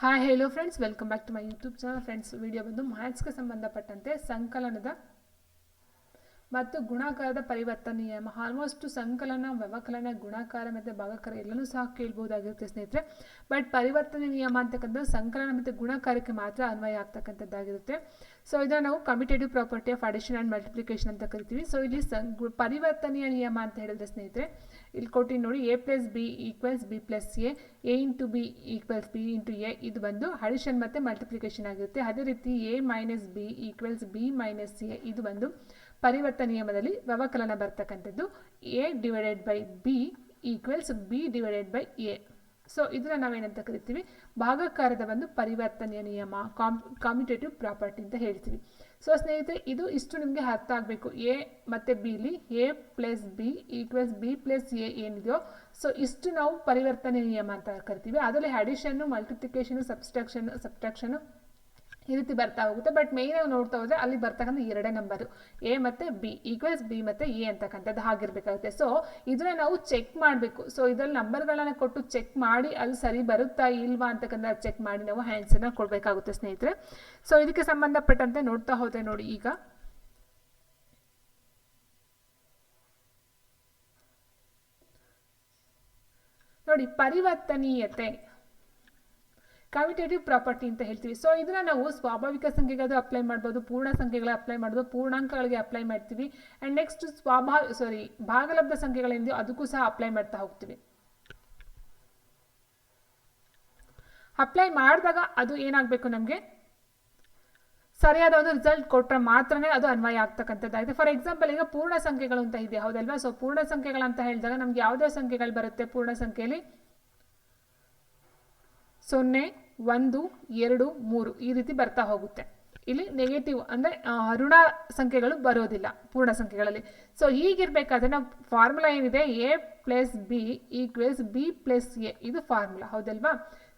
Hi hello friends, welcome back to my YouTube channel. Friends, video ಬಂದು ಮ್ಯಾಥ್ಸ್ಗೆ ಸಂಬಂಧಪಟ್ಟಂತೆ ಸಂಕಲನದ ಮತ್ತು ಗುಣಾಕಾರದ ಪರಿವರ್ತನೆ ನಿಯಮ. ಆಲ್ಮೋಸ್ಟ್ ಸಂಕಲನ, ವ್ಯವಕಲನ, ಗುಣಾಕಾರ ಮತ್ತು ಭಾಗಾಕಾರ ಎಲ್ಲನೂ ಸಹ ಕೇಳ್ಬೋದಾಗಿರುತ್ತೆ ಸ್ನೇಹಿತರೆ. ಬಟ್ ಪರಿವರ್ತನೆ ನಿಯಮ ಅಂತಕ್ಕಂಥದ್ದು ಸಂಕಲನ ಮತ್ತು ಗುಣಾಕಾರಕ್ಕೆ ಮಾತ್ರ ಅನ್ವಯ ಆಗ್ತಕ್ಕಂಥದ್ದಾಗಿರುತ್ತೆ. ಸೊ ಇದನ್ನು ನಾವು commutative property of addition and multiplication ಅಂತ ಕರಿತೀವಿ. ಸೊ ಇಲ್ಲಿ ಪರಿವರ್ತನೆಯ ನಿಯಮ ಅಂತ ಹೇಳಿದ್ರೆ ಸ್ನೇಹಿತರೆ, ಇಲ್ಲಿ ಕೊಟ್ಟು ನೋಡಿ, a plus b equals b plus A into b equals b into A. ಇದು ಬಂದು ಅಡಿಷನ್ ಮತ್ತು ಮಲ್ಟಿಪ್ಲಿಕೇಶನ್ ಆಗಿರುತ್ತೆ. ಅದೇ ರೀತಿ A minus B equals B minus A. ಇದು ಬಂದು ಪರಿವರ್ತನೆ ನಿಯಮದಲ್ಲಿ ವ್ಯವಕಲನ ಬರ್ತಕ್ಕಂಥದ್ದು. A divided by B equals B divided by A. So ಇದನ್ನ ನಾವೇನಂತ ಕರಿತೀವಿ, ಭಾಗಾಕಾರದ ಒಂದು ಪರಿವರ್ತನೆಯ ನಿಯಮ, ಕಾಮ್ಯುಟೇಟಿವ್ ಪ್ರಾಪರ್ಟಿ ಅಂತ ಹೇಳ್ತೀವಿ. ಸೊ ಸ್ನೇಹಿತರೆ, ಇಷ್ಟು ನಿಮಗೆ ಅರ್ಥ ಆಗಬೇಕು. ಎ ಮತ್ತು ಬಿಲಿ a plus b equals b plus a ಏನಿದೆಯೋ, ಸೊ ಇಷ್ಟು ನಾವು ಪರಿವರ್ತನೆ ನಿಯಮ ಅಂತ ಕರಿತೀವಿ. ಅದರಲ್ಲಿ ಅಡಿಷನ್ನು, ಮಲ್ಟಿಪ್ಲಿಕೇಶನು, ಸಬ್ಸ್ಟ್ರಾಕ್ಷನು ಈ ರೀತಿ ಬರ್ತಾ ಹೋಗುತ್ತೆ. ಬಟ್ ಮೇಯ್ನ್ ಆಗಿ ನೋಡ್ತಾ ಹೋದರೆ ಅಲ್ಲಿ ಬರ್ತಕ್ಕಂಥ ಎರಡೇ ನಂಬರು, ಎ ಮತ್ತು ಬಿ ಈಕ್ವಲ್ಸ್ ಬಿ ಮತ್ತು ಎ ಅಂತಕ್ಕಂಥದ್ದು ಆಗಿರಬೇಕಾಗುತ್ತೆ. ಸೊ ಇದನ್ನ ನಾವು ಚೆಕ್ ಮಾಡಬೇಕು. ಸೊ ಇದರಲ್ಲಿ ನಂಬರ್ಗಳನ್ನ ಕೊಟ್ಟು ಚೆಕ್ ಮಾಡಿ ಅಲ್ಲಿ ಸರಿ ಬರುತ್ತಾ ಇಲ್ವಾ ಅಂತಕ್ಕಂಥ ಚೆಕ್ ಮಾಡಿ ನಾವು ಆನ್ಸರ್ನ ಕೊಡಬೇಕಾಗುತ್ತೆ ಸ್ನೇಹಿತರೆ. ಸೊ ಇದಕ್ಕೆ ಸಂಬಂಧಪಟ್ಟಂತೆ ನೋಡ್ತಾ ಹೋದರೆ ನೋಡಿ, ಈಗ ನೋಡಿ ಪರಿವರ್ತನೀಯತೆ, ಕಮ್ಯುಟೇಟಿವ್ ಪ್ರಾಪರ್ಟಿ ಅಂತ ಹೇಳ್ತೀವಿ. ಸೊ ಇದನ್ನ ನಾವು ಸ್ವಾಭಾವಿಕ ಸಂಖ್ಯೆಗೆ ಅಪ್ಲೈ ಮಾಡ್ಬೋದು, ಪೂರ್ಣ ಸಂಖ್ಯೆಗಳಿಗೆ ಅಪ್ಲೈ ಮಾಡ್ಬೋದು, ಪೂರ್ಣಾಂಕಗಳಿಗೆ ಅಪ್ಲೈ ಮಾಡ್ತೀವಿ. ಆ್ಯಂಡ್ ನೆಕ್ಸ್ಟ್ ಭಾಗಲಬ್ಧ ಸಂಖ್ಯೆಗಳೇನಿದೆಯೋ ಅದಕ್ಕೂ ಸಹ ಅಪ್ಲೈ ಮಾಡ್ತಾ ಹೋಗ್ತೀವಿ. ಅಪ್ಲೈ ಮಾಡಿದಾಗ ಅದು ಏನಾಗಬೇಕು, ನಮಗೆ ಸರಿಯಾದ ಒಂದು ರಿಸಲ್ಟ್ ಕೊಟ್ಟರೆ ಮಾತ್ರನೇ ಅದು ಅನ್ವಯ ಆಗ್ತಕ್ಕಂಥದ್ದಾಗಿದೆ. ಫಾರ್ ಎಕ್ಸಾಂಪಲ್, ಈಗ ಪೂರ್ಣ ಸಂಖ್ಯೆಗಳು ಅಂತ ಇದೆ, ಹೌದಲ್ವಾ? ಸೊ ಪೂರ್ಣ ಸಂಖ್ಯೆಗಳಂತ ಹೇಳಿದಾಗ ನಮ್ಗೆ ಯಾವುದೇ ಸಂಖ್ಯೆಗಳು ಬರುತ್ತೆ ಪೂರ್ಣ ಸಂಖ್ಯೆಯಲ್ಲಿ? 0, 1, 2, 3 ಈ ರೀತಿ ಬರ್ತಾ ಹೋಗುತ್ತೆ. ಇಲ್ಲಿ ನೆಗೆಟಿವ್ ಅಂದರೆ ಋಣ ಸಂಖ್ಯೆಗಳು ಬರೋದಿಲ್ಲ ಪೂರ್ಣ ಸಂಖ್ಯೆಗಳಲ್ಲಿ. ಸೊ ಹೀಗಿರಬೇಕಾದ್ರೆ ನಾವು ಫಾರ್ಮುಲಾ ಏನಿದೆ, A plus b equals b plus A, ಇದು ಫಾರ್ಮುಲಾ, ಹೌದಲ್ವಾ?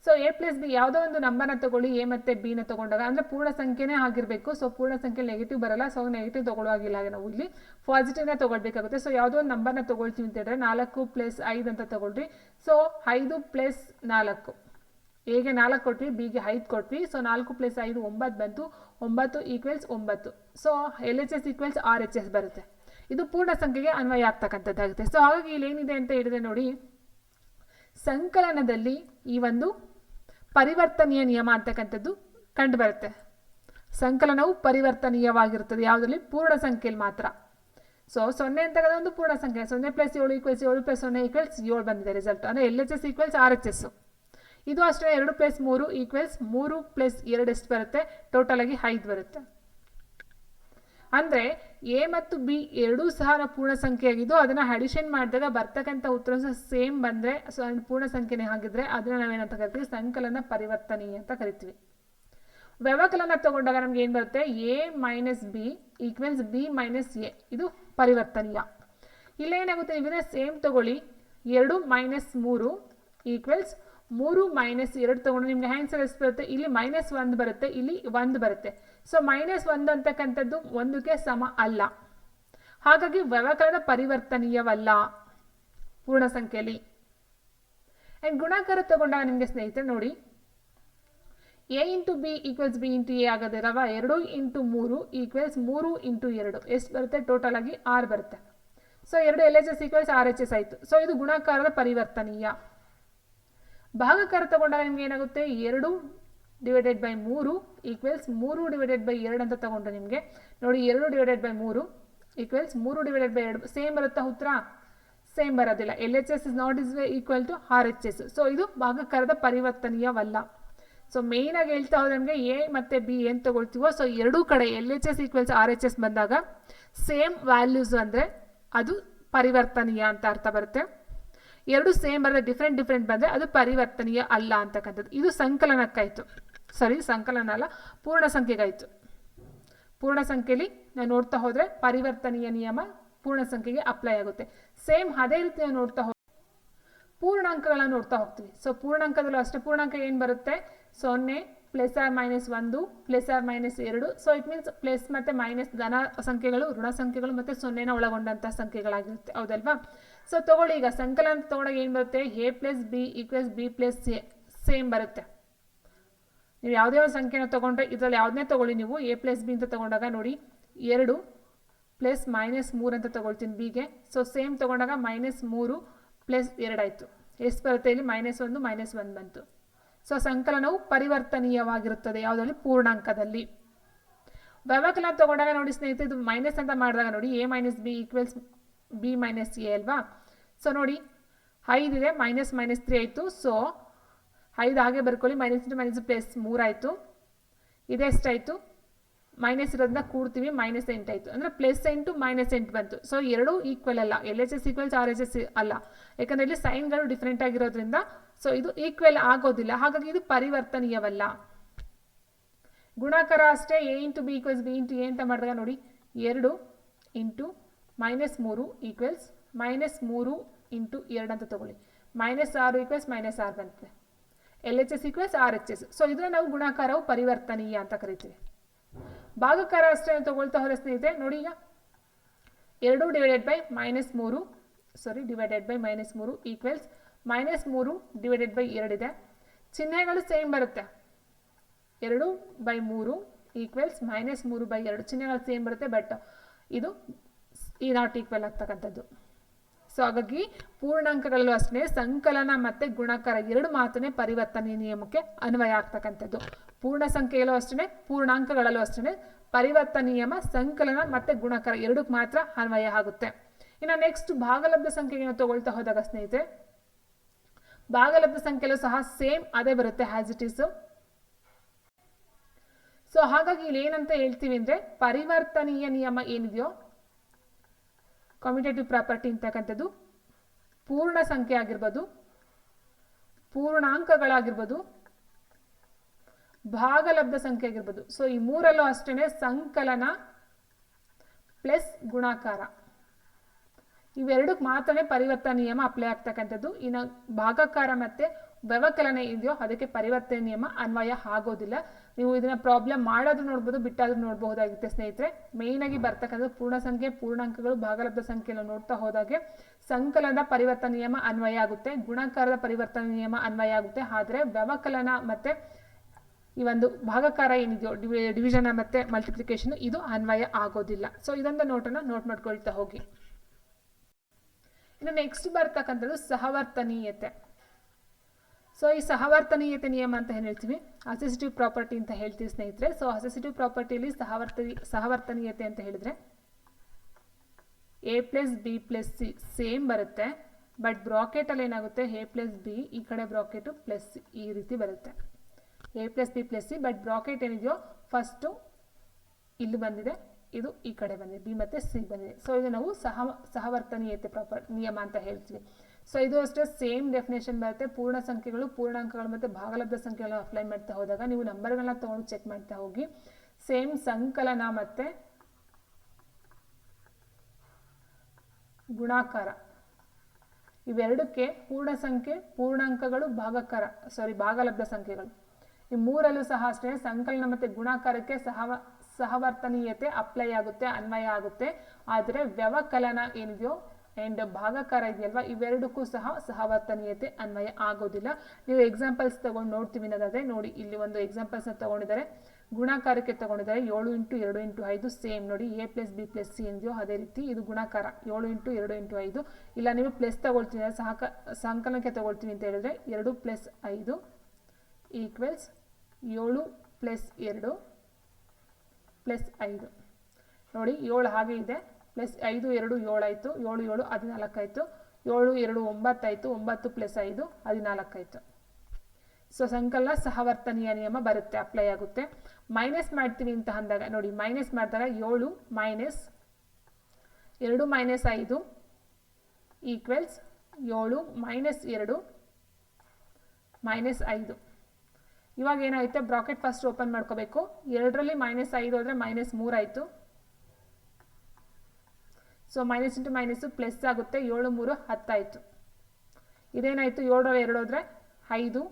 ಸೊ ಎ ಪ್ಲಸ್ ಬಿ ಯಾವುದೋ ಒಂದು ನಂಬರ್ನ ತಗೊಳ್ಳಿ, ಎ ಮತ್ತು ಬಿನ ತಗೊಂಡಾಗ ಅಂದರೆ ಪೂರ್ಣ ಸಂಖ್ಯೆನೇ ಆಗಿರಬೇಕು. ಸೊ ಪೂರ್ಣ ಸಂಖ್ಯೆ ನೆಗೆಟಿವ್ ಬರಲ್ಲ. ಸೊ ನೆಗೆಟಿವ್ ತಗೊಳ್ಳುವಾಗಿಲ್ಲ, ನಾವು ಇಲ್ಲಿ ಪಾಸಿಟಿವ್ನ ತಗೊಳ್ಬೇಕಾಗುತ್ತೆ. ಸೊ ಯಾವುದೋ ಒಂದು ನಂಬರ್ನ ತಗೊಳ್ತೀವಿ ಅಂತ ಹೇಳಿದ್ರೆ 4 + 5 ಅಂತ ತಗೊಳ್ರಿ. ಸೊ 5 + 4, ಎಗೆ 4 ಕೊಟ್ವಿ, ಬಿಗೆ 5 ಕೊಟ್ವಿ. ಸೊ 4 + 5 9 ಬಂತು. 9 equals 9. So LHS equals RHS ಬರುತ್ತೆ. ಇದು ಪೂರ್ಣ ಸಂಖ್ಯೆಗೆ ಅನ್ವಯ ಆಗ್ತಕ್ಕಂಥದ್ದಾಗುತ್ತೆ. ಸೊ ಹಾಗಾಗಿ ಇಲ್ಲಿ ಏನಿದೆ ಅಂತ ಹೇಳಿದ್ರೆ ನೋಡಿ, ಸಂಕಲನದಲ್ಲಿ ಈ ಒಂದು ಪರಿವರ್ತನೀಯ ನಿಯಮ ಅಂತಕ್ಕಂಥದ್ದು ಕಂಡು ಬರುತ್ತೆ. ಸಂಕಲನವು ಪರಿವರ್ತನೀಯವಾಗಿರುತ್ತದೆ ಯಾವುದರಲ್ಲಿ? ಪೂರ್ಣ ಸಂಖ್ಯೆಯಲ್ಲಿ ಮಾತ್ರ. ಸೊ 0 ಅಂತಕ್ಕಂಥ ಒಂದು ಪೂರ್ಣ ಸಂಖ್ಯೆ. 0 + 7 ಈಕ್ವಲ್ಸ್ 7 + 0 ಈಕ್ವಲ್ಸ್ 7 ಬಂದಿದೆ ರಿಸಲ್ಟ್. ಅಂದರೆ LHS ಈಕ್ವಲ್ಸ್ RHS. ಇದು ಅಷ್ಟೇ. 2 + 3 ಈಕ್ವಲ್ಸ್ 3 + 2 ಎಷ್ಟು ಬರುತ್ತೆ? ಟೋಟಲ್ ಆಗಿ 5 ಬರುತ್ತೆ. ಅಂದರೆ ಎ ಮತ್ತು ಬಿ ಎರಡೂ ಸಹ ಪೂರ್ಣ ಸಂಖ್ಯೆ ಆಗಿದ್ದು ಅದನ್ನು ಅಡಿಷನ್ ಮಾಡಿದಾಗ ಬರ್ತಕ್ಕಂಥ ಉತ್ತರ ಸಹ ಸೇಮ್ ಬಂದರೆ, ಸೊ ಪೂರ್ಣ ಸಂಖ್ಯೆನೇ ಆಗಿದ್ರೆ ಅದನ್ನು ನಾವೇನಂತ ಕರಿತೀವಿ? ಸಂಕಲನ ಪರಿವರ್ತನೀಯ ಅಂತ ಕರಿತೀವಿ. ವ್ಯವಕಲನ ತಗೊಂಡಾಗ ನಮ್ಗೆ ಏನು ಬರುತ್ತೆ? A minus B equals B minus A, ಇದು ಪರಿವರ್ತನೀಯ. ಇಲ್ಲೇನಾಗುತ್ತೆ, ಇವರೇ ಸೇಮ್ ತಗೊಳ್ಳಿ, 2 - 3 ಈಕ್ವಲ್ಸ್ 3 - 2 ತಗೊಂಡು ನಿಮ್ಗೆ ಆನ್ಸರ್ ಎಷ್ಟು ಬರುತ್ತೆ? ಇಲ್ಲಿ -1 ಬರುತ್ತೆ, ಇಲ್ಲಿ 1 ಬರುತ್ತೆ. ಸೊ -1 ಅಂತಕ್ಕಂಥದ್ದು 1ಕ್ಕೆ ಸಮ ಅಲ್ಲ. ಹಾಗಾಗಿ ವ್ಯವಕಲನ ಪರಿವರ್ತನೀಯವಲ್ಲ ಪೂರ್ಣ ಸಂಖ್ಯೆಯಲ್ಲಿ. ಆ್ಯಂಡ್ ಗುಣಾಕಾರ ತಗೊಂಡಾಗ ನಿಮಗೆ ಸ್ನೇಹಿತರೆ ನೋಡಿ, a into b equals b into a ಆಗೋದಿರವ. 2 × 3 ಈಕ್ವಲ್ಸ್ 3 × 2 ಎಷ್ಟು ಬರುತ್ತೆ? ಟೋಟಲ್ ಆಗಿ 6 ಬರುತ್ತೆ. ಸೊ 2 LHS ಈಕ್ವಲ್ಸ್ RHS ಆಯಿತು. ಸೊ ಇದು ಗುಣಾಕಾರದ ಪರಿವರ್ತನೀಯ. ಭಾಗಾಕಾರ ತಗೊಂಡಾಗ ನಿಮ್ಗೆ ಏನಾಗುತ್ತೆ? 2 / 3 ಈಕ್ವಲ್ಸ್ 3 / 2 ಅಂತ ತಗೊಂಡ್ರೆ ನಿಮಗೆ ನೋಡಿ, 2 / 3 ಈಕ್ವಲ್ಸ್ 3 / 2 ಸೇಮ್ ಬರುತ್ತಾ ಉತ್ತರ? ಸೇಮ್ ಬರೋದಿಲ್ಲ. LHS is not is equal to RHS. So ಇದು ಭಾಗಾಕಾರದ ಪರಿವರ್ತನೀಯವಲ್ಲ. ಸೊ ಮೇಯ್ನ್ ಆಗಿ ಹೇಳ್ತಾ ಹೋದ್ರೆ ನಮಗೆ ಎ ಮತ್ತು ಬಿ ಏನು ತಗೊಳ್ತೀವೋ, ಸೊ ಎರಡೂ ಕಡೆ LHS ಈಕ್ವಲ್ಸ್ RHS ಬಂದಾಗ ಸೇಮ್ ವ್ಯಾಲ್ಯೂಸ್ ಅಂದರೆ ಅದು ಪರಿವರ್ತನೀಯ ಅಂತ ಅರ್ಥ ಬರುತ್ತೆ. ಎರಡು ಸೇಮ್ ಬರದೆ ಡಿಫ್ರೆಂಟ್ ಬಂದರೆ ಅದು ಪರಿವರ್ತನೀಯ ಅಲ್ಲ ಅಂತಕ್ಕಂಥದ್ದು. ಇದು ಸಂಕಲನಕ್ಕಾಯಿತು. ಸಂಕಲನ ಅಲ್ಲ, ಪೂರ್ಣ ಸಂಖ್ಯೆಗಾಯಿತು. ಪೂರ್ಣ ಸಂಖ್ಯೆಯಲ್ಲಿ ನಾವು ನೋಡ್ತಾ ಹೋದರೆ ಪರಿವರ್ತನೀಯ ನಿಯಮ ಪೂರ್ಣ ಸಂಖ್ಯೆಗೆ ಅಪ್ಲೈ ಆಗುತ್ತೆ. ಸೇಮ್ ಅದೇ ರೀತಿ ನಾವು ನೋಡ್ತಾ ಪೂರ್ಣಾಂಕಗಳನ್ನ ನೋಡ್ತಾ ಹೋಗ್ತೀವಿ. ಸೊ ಪೂರ್ಣಾಂಕದಲ್ಲೂ ಅಷ್ಟೇ. ಪೂರ್ಣಾಂಕ ಏನು ಬರುತ್ತೆ? 0 ± 1 ± 2. ಸೊ ಇಟ್ ಮೀನ್ಸ್ ಪ್ಲಸ್ ಮತ್ತು ಮೈನಸ್ ಧನ ಸಂಖ್ಯೆಗಳು, ಋಣ ಸಂಖ್ಯೆಗಳು ಮತ್ತು 0ನ ಒಳಗೊಂಡಂಥ ಸಂಖ್ಯೆಗಳಾಗಿರುತ್ತೆ, ಹೌದಲ್ವಾ? ಸೊ ತಗೊಳ್ಳಿ, ಈಗ ಸಂಕಲನ ತಗೊಂಡಾಗ ಏನು ಬರುತ್ತೆ? A plus b equals b plus A same ಬರುತ್ತೆ. ನೀವು ಯಾವುದೇ ಒಂದು ಸಂಖ್ಯೆನ ತೊಗೊಂಡ್ರೆ ಇದರಲ್ಲಿ ಯಾವುದನ್ನೇ ತೊಗೊಳ್ಳಿ ನೀವು ಎ ಪ್ಲಸ್ ಬಿ ಅಂತ ತೊಗೊಂಡಾಗ ನೋಡಿ 2 ಪ್ಲಸ್ -3 ಅಂತ ತೊಗೊಳ್ತೀನಿ ಬಿಗೆ. ಸೊ ಸೇಮ್ ತೊಗೊಂಡಾಗ -3 ಪ್ಲಸ್ 2 ಆಯಿತು. ಎಷ್ಟು ಬರುತ್ತೆ ಇಲ್ಲಿ -1 -1 ಬಂತು. ಸೊ ಸಂಕಲನವು ಪರಿವರ್ತನೀಯವಾಗಿರುತ್ತದೆ ಯಾವುದರಲ್ಲಿ ಪೂರ್ಣಾಂಕದಲ್ಲಿ. ವ್ಯವಕಲನ ತೊಗೊಂಡಾಗ ನೋಡಿ ಸ್ನೇಹಿತರೆ ಇದು ಮೈನಸ್ ಅಂತ ಮಾಡಿದಾಗ ನೋಡಿ a - b equals b - a ಅಲ್ವಾ. ಸೊ ನೋಡಿ 5 ಇದೆ -3 ಆಯಿತು. ಸೊ 5 ಹಾಗೆ ಬರ್ಕೊಳ್ಳಿ -× +3 ಆಯಿತು. ಇದೆಷ್ಟಾಯಿತು ಮೈನಸ್ ಇರೋದನ್ನ ಕೂಡ್ತೀವಿ -8 ಆಯಿತು. ಅಂದರೆ +8 -8 ಬಂತು. ಸೊ ಎರಡೂ ಈಕ್ವಲ್ ಅಲ್ಲ, LHS = RHS ಅಲ್ಲ, ಯಾಕಂದರೆ ಇಲ್ಲಿ ಸೈನ್ಗಳು ಡಿಫ್ರೆಂಟ್ ಆಗಿರೋದ್ರಿಂದ ಸೊ ಇದು ಈಕ್ವಲ್ ಆಗೋದಿಲ್ಲ, ಹಾಗಾಗಿ ಇದು ಪರಿವರ್ತನೀಯವಲ್ಲ. ಗುಣಾಕಾರ ಅಷ್ಟೇ a × b = b × a ಅಂತ ಮಾಡಿದಾಗ ನೋಡಿ 2 × -3 ಈಕ್ವಲ್ಸ್ -3 × 2 ಅಂತ ತಗೊಳ್ಳಿ. -6 = -6 ಬಂತೆ. LHS = RHS. ಸೊ ಇದನ್ನು ನಾವು ಗುಣಾಕಾರವು ಪರಿವರ್ತನೀಯ ಅಂತ ಕರಿತೀವಿ. ಭಾಗಕಾರ ಅಷ್ಟೇ ತಗೊಳ್ತಾ ಹೋದರೆ ಸ್ನೇಹಿತರೆ ನೋಡಿ ಈಗ 2 divided by -3 equals -3 divided by 2 ಇದೆ. ಚಿಹ್ನೆಗಳು ಸೇಮ್ ಬರುತ್ತೆ. 2/3 ಈಕ್ವಲ್ಸ್ -3/2 ಚಿಹ್ನೆಗಳು ಸೇಮ್ ಬರುತ್ತೆ, ಬಟ್ ಇದು ಈ ನಾಟ್ ಈಕ್ವಲ್ ಆಗ್ತಕ್ಕಂಥದ್ದು. ಸೊ ಹಾಗಾಗಿ ಪೂರ್ಣಾಂಕಗಳಲ್ಲೂ ಅಷ್ಟೇ ಸಂಕಲನ ಮತ್ತು ಗುಣಾಕಾರ ಎರಡು ಮಾತ್ರನೇ ಪರಿವರ್ತನೀಯ ನಿಯಮಕ್ಕೆ ಅನ್ವಯ ಆಗ್ತಕ್ಕಂಥದ್ದು. ಪೂರ್ಣ ಸಂಖ್ಯೆಯಲ್ಲೂ ಅಷ್ಟೇ ಪೂರ್ಣಾಂಕಗಳಲ್ಲೂ ಅಷ್ಟೇ ಪರಿವರ್ತನೀಯ ನಿಯಮ ಸಂಕಲನ ಮತ್ತು ಗುಣಾಕಾರ ಎರಡಕ್ಕೆ ಮಾತ್ರ ಅನ್ವಯ ಆಗುತ್ತೆ. ಇನ್ನು ನೆಕ್ಸ್ಟ್ ಭಾಗಲಬ್ಧ ಸಂಖ್ಯೆಯನ್ನು ತಗೊಳ್ತಾ ಹೋದಾಗ ಸ್ನೇಹಿತರೆ ಭಾಗಲಬ್ಧ ಸಂಖ್ಯೆಯಲ್ಲೂ ಸಹ ಸೇಮ್ ಅದೇ ಬರುತ್ತೆ ಆಸ್ ಇಟ್ ಈಸ್. ಸೊ ಹಾಗಾಗಿ ಇಲ್ಲಿ ಏನಂತ ಹೇಳ್ತೀವಿ ಅಂದರೆ ಪರಿವರ್ತನೀಯ ನಿಯಮ ಏನಿದೆಯೋ ಕಮ್ಯುಟೇಟಿವ್ ಪ್ರಾಪರ್ಟಿ ಅಂತಕ್ಕಂಥದ್ದು ಪೂರ್ಣ ಸಂಖ್ಯೆ ಆಗಿರ್ಬೋದು, ಪೂರ್ಣಾಂಕಗಳಾಗಿರ್ಬೋದು, ಭಾಗಲಬ್ಧ ಸಂಖ್ಯೆ ಆಗಿರ್ಬೋದು. ಸೊ ಈ ಮೂರಲ್ಲೂ ಅಷ್ಟೇ ಸಂಕಲನ ಪ್ಲಸ್ ಗುಣಾಕಾರ ಇವೆರಡಕ್ಕೆ ಮಾತ್ರನೇ ಪರಿವರ್ತನೆ ನಿಯಮ ಅಪ್ಲೈ ಆಗ್ತಕ್ಕಂಥದ್ದು. ಇನ್ನು ಭಾಗಾಕಾರ ಮತ್ತು ವ್ಯವಕಲನ ಇದೆಯೋ ಅದಕ್ಕೆ ಪರಿವರ್ತನೆ ನಿಯಮ ಅನ್ವಯ ಆಗೋದಿಲ್ಲ. ನೀವು ಇದನ್ನ ಪ್ರಾಬ್ಲಮ್ ಮಾಡೋದು ನೋಡ್ಬೋದು, ಬಿಟ್ಟಾದ್ರೂ ನೋಡಬಹುದಾಗುತ್ತೆ ಸ್ನೇಹಿತರೆ. ಮೇಯ್ನ್ ಆಗಿ ಬರ್ತಕ್ಕಂಥದ್ದು ಪೂರ್ಣ ಸಂಖ್ಯೆ, ಪೂರ್ಣಾಂಕಗಳು, ಭಾಗಲಬ್ಧ ಸಂಖ್ಯೆಯನ್ನು ನೋಡ್ತಾ ಹೋದಾಗೆ ಸಂಕಲನದ ಪರಿವರ್ತನೆ ನಿಯಮ ಅನ್ವಯ ಆಗುತ್ತೆ, ಗುಣಾಕಾರದ ಪರಿವರ್ತನೆ ನಿಯಮ ಅನ್ವಯ ಆಗುತ್ತೆ. ಆದರೆ ವ್ಯವಕಲನ ಮತ್ತೆ ಈ ಒಂದು ಭಾಗಾಕಾರ ಏನಿದೆಯೋ ಡಿವಿಷನ್ ಮತ್ತೆ ಮಲ್ಟಿಪ್ಲಿಕೇಶನ್ ಇದು ಅನ್ವಯ ಆಗೋದಿಲ್ಲ. ಸೊ ಇದೊಂದು ನೋಟ್ ಮಾಡ್ಕೊಳ್ತಾ ಹೋಗಿ. ಇನ್ನು ನೆಕ್ಸ್ಟ್ ಬರ್ತಕ್ಕಂಥದ್ದು ಸಹವರ್ತನೀಯತೆ. ಸೊ ಈ ಸಹವರ್ತನೀಯತೆ ನಿಯಮ ಅಂತ ಏನು ಹೇಳ್ತೀವಿ, ಅಸೆಸಿಟಿವ್ ಪ್ರಾಪರ್ಟಿ ಅಂತ ಹೇಳ್ತೀವಿ ಸ್ನೇಹಿತರೆ. ಸೊ ಅಸೆಸಿಟಿವ್ ಪ್ರಾಪರ್ಟಿಯಲ್ಲಿ ಸಹವರ್ತನೀಯತೆ ಅಂತ ಹೇಳಿದ್ರೆ a + b + c ಸೇಮ್ ಬರುತ್ತೆ, ಬಟ್ ಬ್ರಾಕೆಟಲ್ಲಿ ಏನಾಗುತ್ತೆ a + b ಈ ಕಡೆ ಬ್ರಾಕೆಟು ಪ್ಲಸ್ ಈ ರೀತಿ ಬರುತ್ತೆ. a + b + c but bracket ಏನಿದೆಯೋ ಫಸ್ಟು ಇಲ್ಲಿ ಬಂದಿದೆ, ಇದು ಈ ಕಡೆ ಬಂದಿದೆ, ಬಿ ಮತ್ತು ಸಿ ಬಂದಿದೆ. ಸೊ ಇದು ನಾವು ಸಹವರ್ತನೀಯತೆ ನಿಯಮ ಅಂತ ಹೇಳ್ತೀವಿ. ಸೊ ಇದು ಅಷ್ಟೇ ಸೇಮ್ ಡೆಫಿನೇಷನ್ ಬರುತ್ತೆ. ಪೂರ್ಣ ಸಂಖ್ಯೆಗಳು, ಪೂರ್ಣಾಂಕಗಳು ಮತ್ತು ಭಾಗಲಬ್ಧ ಸಂಖ್ಯೆಗಳನ್ನು ಅಪ್ಲೈ ಮಾಡ್ತಾ ಹೋದಾಗ ನೀವು ನಂಬರ್ಗಳನ್ನ ತೊಗೊಂಡು ಚೆಕ್ ಮಾಡ್ತಾ ಹೋಗಿ ಸೇಮ್ ಸಂಕಲನ ಮತ್ತು ಗುಣಾಕಾರ ಇವೆರಡಕ್ಕೆ ಪೂರ್ಣ ಸಂಖ್ಯೆ, ಪೂರ್ಣಾಂಕಗಳು, ಭಾಗಲಬ್ಧ ಸಂಖ್ಯೆಗಳು ಈ ಮೂರಲ್ಲೂ ಸಹ ಅಷ್ಟೇ ಸಂಕಲನ ಮತ್ತು ಗುಣಾಕಾರಕ್ಕೆ ಸಹವರ್ತನೀಯತೆ ಅಪ್ಲೈ ಆಗುತ್ತೆ, ಅನ್ವಯ ಆಗುತ್ತೆ. ಆದರೆ ವ್ಯವಕಲನ ಏನಿದೆಯೋ ಆ್ಯಂಡ್ ಭಾಗಾಕಾರ ಇದೆಯಲ್ವಾ ಇವೆರಡಕ್ಕೂ ಸಹ ಸಹವರ್ತನೀಯತೆ ಅನ್ವಯ ಆಗೋದಿಲ್ಲ. ನೀವು ಎಕ್ಸಾಂಪಲ್ಸ್ ತಗೊಂಡು ನೋಡ್ತೀವಿ ಅನ್ನೋದಾದರೆ ನೋಡಿ, ಇಲ್ಲಿ ಒಂದು ಎಕ್ಸಾಂಪಲ್ಸ್ನ ತೊಗೊಂಡಿದ್ದಾರೆ. ಗುಣಾಕಾರಕ್ಕೆ ತೊಗೊಂಡಿದ್ದಾರೆ 7 × 2 × 5 ಸೇಮ್ ನೋಡಿ a + b + c ಇದೆಯೋ ಅದೇ ರೀತಿ ಇದು ಗುಣಾಕಾರ 7 × 2 × 5. ಇಲ್ಲ ನೀವು ಪ್ಲಸ್ ತೊಗೊಳ್ತೀನಿ ಸಂಕಲನಕ್ಕೆ ತೊಗೊಳ್ತೀನಿ ಅಂತ ಹೇಳಿದ್ರೆ 2 + 5 ಈಕ್ವಲ್ಸ್ 7 + 2 + 5 ನೋಡಿ 7 ಹಾಗೆ ಇದೆ, ಪ್ಲಸ್ 5 2 7 ಆಯಿತು, 7 7 14 ಆಯಿತು, 7 2 9 ಆಯಿತು, 9 + 5 14 ಆಯಿತು. ಸೊ ಸಂಕಲನ ಸಹವರ್ತನೀಯ ನಿಯಮ ಬರುತ್ತೆ, ಅಪ್ಲೈ ಆಗುತ್ತೆ. ಮೈನಸ್ ಮಾಡ್ತೀವಿ ಅಂತ ಅಂದಾಗ ನೋಡಿ, ಮೈನಸ್ ಮಾಡಿದಾಗ 7 - 2 - 5 ಈಕ್ವಲ್ಸ್ 7 - 2 - 5. ಇವಾಗ ಏನಾಗುತ್ತೆ, ಬ್ರಾಕೆಟ್ ಫಸ್ಟ್ ಓಪನ್ ಮಾಡ್ಕೋಬೇಕು. 2ರಲ್ಲಿ -5 ಹೋದರೆ -3 ಆಯಿತು. So minus into minus plus ಆಗುತ್ತೆ, 7 3 10 ಆಯಿತು. ಇದೇನಾಯಿತು, 7ರಲ್ಲಿ 2 ಹೋದರೆ 5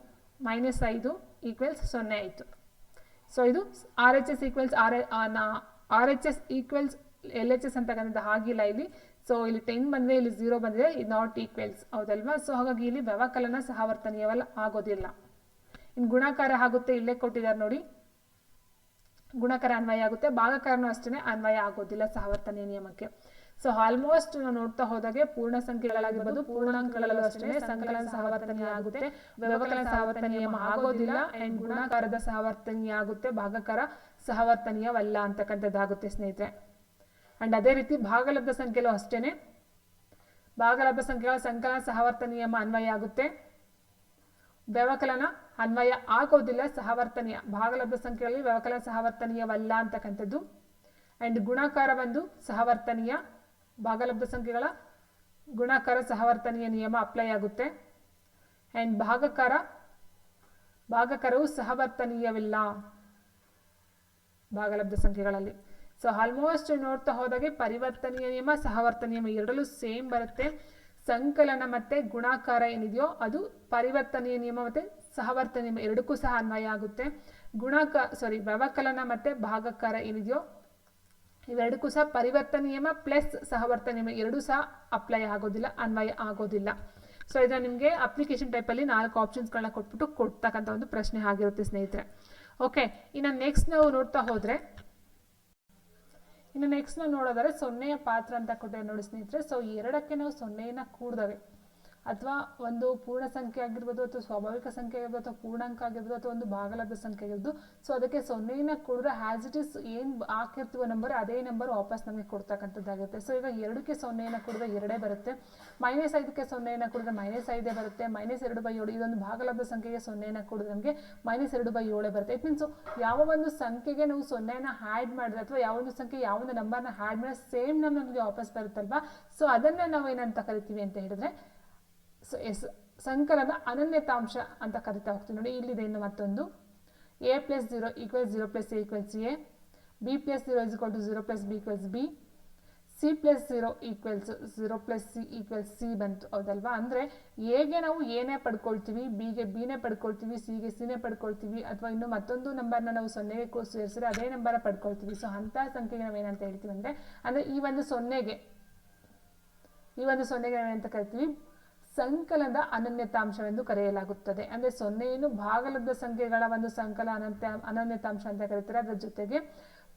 -5 ಈಕ್ವಲ್ಸ್ 0 ಆಯಿತು. ಸೊ ಇದು RHS ಈಕ್ವಲ್ಸ್ LHS ಅಂತಕ್ಕಂಥದ್ದು ಆಗಿಲ್ಲ ಇಲ್ಲಿ. ಸೊ ಇಲ್ಲಿ 10 ಬಂದರೆ ಇಲ್ಲಿ 0 ಬಂದಿದೆ, ಇದು ನಾಟ್ ಈಕ್ವಲ್ಸ್ ಹೌದಲ್ವಾ. ಸೊ ಹಾಗಾಗಿ ಇಲ್ಲಿ ವ್ಯವಕಲನ ಸಹವರ್ತನೀಯವಲ್ಲ ಆಗೋದಿಲ್ಲ. ಇನ್ನು ಗುಣಾಕಾರ ಆಗುತ್ತೆ, ಇಲ್ಲೇ ಕೊಟ್ಟಿದ್ದಾರೆ ನೋಡಿ, ಗುಣಾಕಾರ ಅನ್ವಯ ಆಗುತ್ತೆ, ಭಾಗಾಕಾರನೂ ಅಷ್ಟೇ ಅನ್ವಯ ಆಗೋದಿಲ್ಲ ಸಹವರ್ತನೆಯ ನಿಯಮಕ್ಕೆ. ಸೊ ಆಲ್ಮೋಸ್ಟ್ ನಾವು ನೋಡ್ತಾ ಹೋದಾಗೆ ಪೂರ್ಣ ಸಂಖ್ಯೆಗಳಾಗಿರ್ಬೋದು, ಪೂರ್ಣಾಂಕಗಳಲ್ಲೂ ಅಷ್ಟೇ ಸಂಕಲನ ಸಹವರ್ತನೀಯ ಆಗುತ್ತೆ, ವ್ಯವಕಲನ ಸಹವರ್ತನ ನಿಯಮ ಆಗೋದಿಲ್ಲ, ಅಂಡ್ ಗುಣಾಕಾರದ ಸಹವರ್ತನೀಯ ಆಗುತ್ತೆ, ಭಾಗಾಕಾರ ಸಹವರ್ತನೀಯವಲ್ಲ ಅಂತಕ್ಕಂಥದ್ದಾಗುತ್ತೆ ಸ್ನೇಹಿತರೆ. ಅಂಡ್ ಅದೇ ರೀತಿ ಭಾಗಲಬ್ಧ ಸಂಖ್ಯೆಲೂ ಅಷ್ಟೇನೆ, ಭಾಗಲಬ್ಧ ಸಂಖ್ಯೆಗಳ ಸಂಕಲನ ಸಹವರ್ತನ ನಿಯಮ ಅನ್ವಯ ಆಗುತ್ತೆ, ವ್ಯವಕಲನ ಅನ್ವಯ ಆಗೋದಿಲ್ಲ, ಸಹವರ್ತನೀಯ ಭಾಗಲಬ್ಧ ಸಂಖ್ಯೆಗಳಲ್ಲಿ ವ್ಯವಕಲನ ಸಹವರ್ತನೀಯವಲ್ಲ ಅಂತಕ್ಕಂಥದ್ದು. ಅಂಡ್ ಗುಣಾಕಾರ ಬಂದು ಸಹವರ್ತನೀಯ, ಭಾಗಲಬ್ಧ ಸಂಖ್ಯೆಗಳ ಗುಣಾಕಾರ ಸಹವರ್ತನೀಯ ನಿಯಮ ಅಪ್ಲೈ ಆಗುತ್ತೆ. ಅಂಡ್ ಭಾಗಕಾರವು ಸಹವರ್ತನೀಯವಿಲ್ಲ ಭಾಗಲಬ್ಧ ಸಂಖ್ಯೆಗಳಲ್ಲಿ. ಸೊ ಆಲ್ಮೋಸ್ಟ್ ನೋಡ್ತಾ ಹೋದಾಗೆ ಪರಿವರ್ತನೀಯ ನಿಯಮ, ಸಹವರ್ತನೀಯ ನಿಯಮ ಎರಡಲ್ಲೂ ಸೇಮ್ ಬರುತ್ತೆ. ಸಂಕಲನ ಮತ್ತೆ ಗುಣಾಕಾರ ಏನಿದೆಯೋ ಅದು ಪರಿವರ್ತನೀಯ ನಿಯಮ ಮತ್ತೆ ಸಹವರ್ತನ ನಿಯಮ ಎರಡಕ್ಕೂ ಸಹ ಅನ್ವಯ ಆಗುತ್ತೆ. ವ್ಯವಕಲನ ಮತ್ತೆ ಭಾಗಕಾರ ಏನಿದೆಯೋ ಇವೆರಡಕ್ಕೂ ಸಹ ಪರಿವರ್ತನ ನಿಯಮ ಪ್ಲಸ್ ಸಹವರ್ತನ ನಿಯಮ ಎರಡೂ ಸಹ ಅಪ್ಲೈ ಆಗೋದಿಲ್ಲ, ಅನ್ವಯ ಆಗೋದಿಲ್ಲ. ಸೊ ಇದನ್ನ ನಿಮಗೆ ಅಪ್ಲಿಕೇಶನ್ ಟೈಪಲ್ಲಿ 4 ಆಪ್ಷನ್ಸ್ಗಳನ್ನ ಕೊಟ್ಬಿಟ್ಟು ಕೊಡ್ತಕ್ಕಂಥ ಒಂದು ಪ್ರಶ್ನೆ ಆಗಿರುತ್ತೆ ಸ್ನೇಹಿತರೆ. ಓಕೆ, ಇನ್ನು ನೆಕ್ಸ್ಟ್ ನಾವು ನೋಡ್ತಾ ಹೋದರೆ, ನೋಡೋದಾದ್ರೆ ಸೊನ್ನೆಯ ಪಾತ್ರ ಅಂತ ಕೊಟ್ಟಿದ್ದಾರೆ ನೋಡಿ ಸ್ನೇಹಿತರೆ. ಸೊ ಎರಡಕ್ಕೆ ನಾವು ಸೊನ್ನೆಯನ್ನು ಕೂಡಿದವೆ ಅಥವಾ ಒಂದು ಪೂರ್ಣ ಸಂಖ್ಯೆ ಆಗಿರ್ಬೋದು, ಅಥವಾ ಸ್ವಾಭಾವಿಕ ಸಂಖ್ಯೆ ಆಗಿರ್ಬೋದು, ಅಥವಾ ಪೂರ್ಣಾಂಕ ಆಗಿರ್ಬೋದು, ಅಥವಾ ಒಂದು ಭಾಗಲಬ್ಧ ಸಂಖ್ಯೆ ಆಗಿರ್ಬೋದು. ಸೊ ಅದಕ್ಕೆ ಸೊನ್ನೆಯನ್ನು ಕೂಡಿದ್ರೆ ಆಸ್ ಇಟ್ ಇಸ್ ಏನು ಹಾಕಿರ್ತೀವೋ ನಂಬರ್ ಅದೇ ನಂಬರ್ ವಾಪಸ್ ನಮಗೆ ಕೊಡ್ತಕ್ಕಂಥದ್ದಾಗುತ್ತೆ. ಸೊ ಈಗ 2ಕ್ಕೆ ಸೊನ್ನೆಯನ್ನು ಕೂಡಿದ್ರೆ 2 ಬರುತ್ತೆ, -5ಕ್ಕೆ ಸೊನ್ನೆಯನ್ನು ಕೂಡಿದ್ರೆ -5 ಬರುತ್ತೆ, -2/7 ಇದೊಂದು ಭಾಗಲಬ್ಧ ಸಂಖ್ಯೆಗೆ ಸೊನ್ನೆಯನ್ನು ಕೂಡಿದ್ರೆ ನಮಗೆ -2/7 ಬರುತ್ತೆ. ಇಟ್ ಮೀನ್ಸ್ ಯಾವ ಒಂದು ಸಂಖ್ಯೆಗೆ ನಾವು ಸೊನ್ನೆಯನ್ನು ಆ್ಯಡ್ ಮಾಡಿದ್ರೆ ಅಥವಾ ಯಾವ ಒಂದು ಸಂಖ್ಯೆ ಯಾವ ಒಂದು ನಂಬರ್ನ ಆ್ಯಡ್ ಮಾಡಿದ್ರೆ ಸೇಮ್ ನಮಗೆ ವಾಪಸ್ ಬರುತ್ತಲ್ವಾ. ಸೊ ಅದನ್ನು ನಾವು ಏನಂತ ಕರಿತೀವಿ ಅಂತ ಹೇಳಿದ್ರೆ ಸಂಕಲನದ ಅನನ್ಯತಾಂಶ ಅಂತ ಕರಿತಾ ಹೋಗ್ತೀವಿ ನೋಡಿ. ಇಲ್ಲಿದೆ ಇನ್ನು ಮತ್ತೊಂದು a + 0 = 0 + a = a, b + 0 = 0 + b = b, c + 0 = 0 + c = c ಬಂತು, ಹೌದಲ್ವಾ. ಅಂದರೆ ಎಗೆ ನಾವು ಏನೇ ಪಡ್ಕೊಳ್ತೀವಿ, ಬಿಗೆ ಬಿನೇ ಪಡ್ಕೊಳ್ತೀವಿ, ಸಿಗೆ ಸಿನೇ ಪಡ್ಕೊಳ್ತೀವಿ, ಅಥವಾ ಇನ್ನು ಮತ್ತೊಂದು ನಂಬರ್ನ ನಾವು ಸೊನ್ನೆಗೆ ಸೇರಿಸಿದ್ರೆ ಅದೇ ನಂಬರ್ನ ಪಡ್ಕೊಳ್ತೀವಿ. ಸೊ ಅಂತಹ ಸಂಖ್ಯೆಗೆ ನಾವು ಏನಂತ ಹೇಳ್ತೀವಿ ಅಂದರೆ ಈ ಒಂದು ಸೊನ್ನೆಗೆ ನಾವೇನಂತ ಕರಿತೀವಿ, ಸಂಕಲನದ ಅನನ್ಯತಾಂಶವೆಂದು ಕರೆಯಲಾಗುತ್ತದೆ. ಅಂದರೆ ಸೊನ್ನೆಯನ್ನು ಭಾಗಲಬ್ಧ ಸಂಖ್ಯೆಗಳ ಒಂದು ಸಂಕಲನ ಅನನ್ಯತಾಂಶ ಅಂತ ಕರೀತಾರೆ. ಅದರ ಜೊತೆಗೆ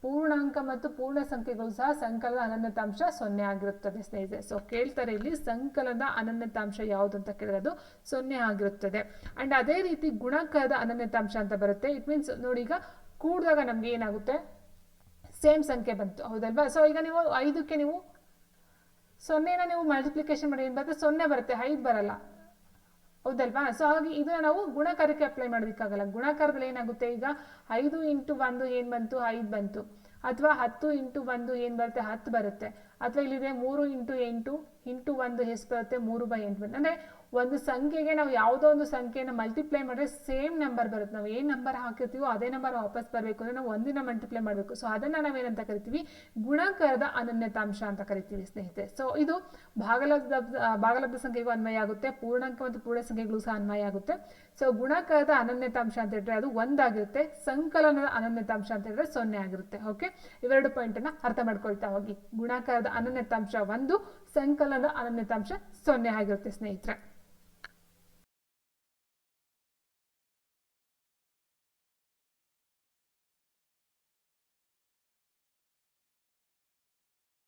ಪೂರ್ಣಾಂಕ ಮತ್ತು ಪೂರ್ಣ ಸಂಖ್ಯೆಗಳು ಸಹ ಸಂಕಲನದ ಅನನ್ಯತಾಂಶ 0 ಆಗಿರುತ್ತದೆ ಸ್ನೇಹಿತರೆ. ಸೊ ಕೇಳ್ತಾರೆ ಇಲ್ಲಿ ಸಂಕಲನದ ಅನನ್ಯತಾಂಶ ಯಾವುದು ಅಂತ ಕೇಳಿರೋದು 0 ಆಗಿರುತ್ತದೆ. ಅಂಡ್ ಅದೇ ರೀತಿ ಗುಣಾಕಾರದ ಅನನ್ಯತಾಂಶ ಅಂತ ಬರುತ್ತೆ. ಇಟ್ ಮೀನ್ಸ್ ನೋಡಿ, ಈಗ ಕೂಡಿದಾಗ ನಮ್ಗೆ ಏನಾಗುತ್ತೆ, ಸೇಮ್ ಸಂಖ್ಯೆ ಬಂತು, ಹೌದಲ್ವಾ. ಸೊ ಈಗ ನೀವು 5ಕ್ಕೆ ನೀವು 0ನ ನೀವು ಮಲ್ಟಿಪ್ಲಿಕೇಶನ್ ಮಾಡಿ ಏನು ಬರುತ್ತೆ, 0 ಬರುತ್ತೆ, 5 ಬರಲ್ಲ, ಹೌದಲ್ವಾ. ಸೊ ಹಾಗಾಗಿ ಇದನ್ನ ನಾವು ಗುಣಾಕಾರಕ್ಕೆ ಅಪ್ಲೈ ಮಾಡೋದಕ್ಕಾಗಲ್ಲ. ಗುಣಾಕಾರದಲ್ಲಿ ಏನಾಗುತ್ತೆ, ಈಗ 5 × 1 ಏನು ಬಂತು, 5 ಬಂತು, ಅಥವಾ 10 × 1 ಏನು ಬರುತ್ತೆ, 10 ಬರುತ್ತೆ, ಅಥವಾ ಇಲ್ಲಿದೆ 3 × 8 × 1 ಎಷ್ಟು ಬರುತ್ತೆ, 3/8 ಬರುತ್ತೆ. ಅಂದರೆ ಒಂದು ಸಂಖ್ಯೆಗೆ ನಾವು ಯಾವುದೋ ಒಂದು ಸಂಖ್ಯೆಯನ್ನು ಮಲ್ಟಿಪ್ಲೈ ಮಾಡಿದ್ರೆ ಸೇಮ್ ನಂಬರ್ ಬರುತ್ತೆ. ನಾವು ಏನು ನಂಬರ್ ಹಾಕಿರ್ತೀವೋ ಅದೇ ನಂಬರ್ ವಾಪಸ್ ಬರಬೇಕು ಅಂದರೆ ನಾವು ಒಂದಿನ ಮಲ್ಟಿಪ್ಲೈ ಮಾಡಬೇಕು. ಸೊ ಅದನ್ನು ನಾವೇನಂತ ಕರಿತೀವಿ, ಗುಣಾಕಾರದ ಅನನ್ಯತಾಂಶ ಅಂತ ಕರಿತೀವಿ ಸ್ನೇಹಿತರೆ. ಸೊ ಇದು ಭಾಗಲಬ್ಧ ಸಂಖ್ಯೆಗೂ ಅನ್ವಯ ಆಗುತ್ತೆ, ಪೂರ್ಣಾಂಕ ಮತ್ತು ಪೂರ್ಣ ಸಂಖ್ಯೆಗಳು ಸಹ ಅನ್ವಯ ಆಗುತ್ತೆ. ಸೊ ಗುಣಾಕಾರದ ಅನನ್ಯತಾಂಶ ಅಂತ ಹೇಳಿದ್ರೆ ಅದು 1 ಆಗಿರುತ್ತೆ, ಸಂಕಲನದ ಅನನ್ಯತಾಂಶ ಅಂತ ಹೇಳಿದ್ರೆ 0 ಆಗಿರುತ್ತೆ. ಓಕೆ, ಇವೆರಡು ಪಾಯಿಂಟನ್ನು ಅರ್ಥ ಮಾಡ್ಕೊಳ್ತಾ ಹೋಗಿ. ಗುಣಾಕಾರದ ಅನನ್ಯತಾಂಶ 1, ಸಂಕಲನದ ಅನನ್ಯತಾಂಶ 0 ಆಗಿರುತ್ತೆ ಸ್ನೇಹಿತರೆ.